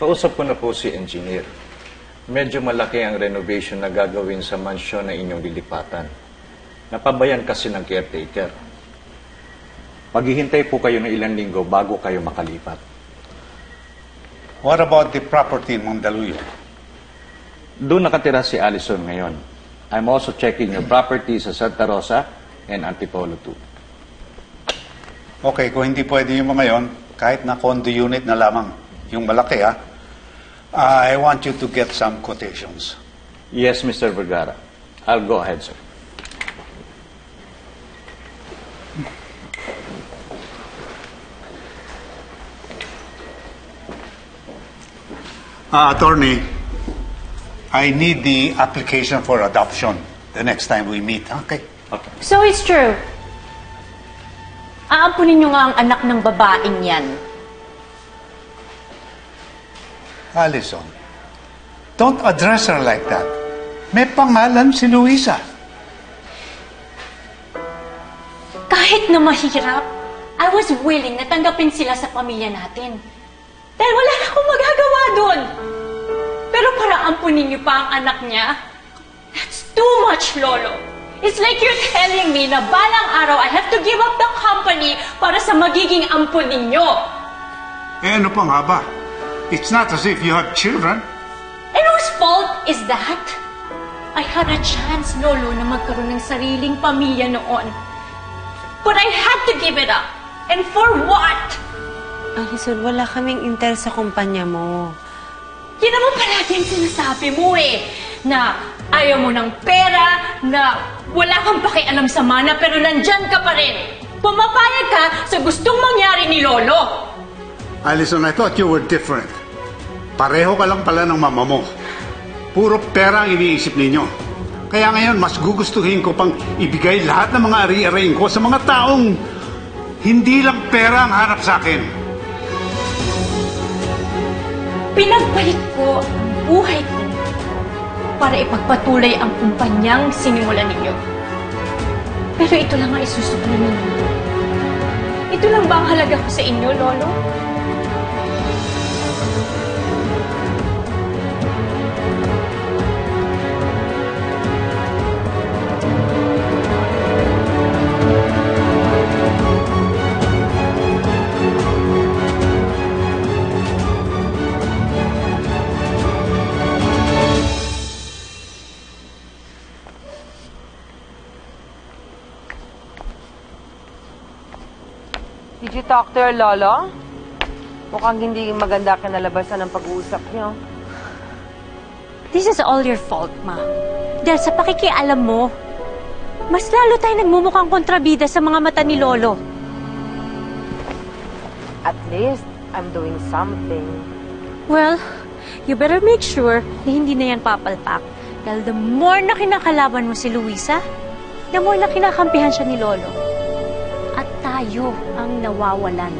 Kausap ko na po si engineer. Medyo malaki ang renovation na gagawin sa mansyon na inyong lilipatan. Napabayan kasi ng caretaker. Maghihintay po kayo ng ilang linggo bago kayo makalipat. What about the property in Mandaluyong? Doon nakatira si Allison ngayon. I'm also checking your property sa Santa Rosa and Antipolo too. Okay, kung hindi pwede yung mga yon, kahit na condo unit na lamang, yung malaki I want you to get some quotations. Yes, Mr. Vergara. I'll go ahead, sir. Attorney, I need the application for adoption the next time we meet. Okay. So it's true. Aampunin niyo nga ang anak ng babaeng yan. Allison, don't address her like that. May pangalan si Luisa. Kahit na mahirap, I was willing na tanggapin sila sa pamilya natin. Dahil wala na akong magagawa doon. Pero para ampunin niyo pa ang anak niya, that's too much, Lolo. It's like you're telling me na balang araw I have to give up the company para sa magiging ampun ninyo. Eh, ano pa nga ba? It's not as if you have children. And whose fault is that? I had a chance, Lolo, na magkaroon ng sariling pamilya noon. But I had to give it up. And for what? Allison, wala kaming interes sa kumpanya mo. Yan naman palagi ang sinasabi mo na ayaw mo ng pera, na wala kang pakialam sa mana, pero nandyan ka pa rin. Pumapayag ka sa gustong mangyari ni Lolo. Allison, I thought you were different. Pareho ka lang pala ng mama mo. Puro pera ang iniisip ninyo. Kaya ngayon, mas gugustuhin ko pang ibigay lahat ng mga ari-ariin ko sa mga taong hindi lang pera ang hanap sa akin. Pinagbalik ko ang buhay ko para ipagpatuloy ang kumpanyang sinimulan ninyo. Pero ito lang ang isusukli ninyo. Ito lang ba ang halaga ko sa inyo, Lolo? Did you talk to your lolo? Mukhang hindi maganda kinalabasan ng pag-uusap niyo. This is all your fault, Ma. Dahil sa pakikialam mo, mas lalo tayo nagmumukhang kontrabida sa mga mata ni Lolo. At least, I'm doing something. Well, you better make sure na hindi na yan papalpak. Dahil the more na kinakalaban mo si Luisa, the more na kinakampihan siya ni Lolo. At tayo ang nawawalan.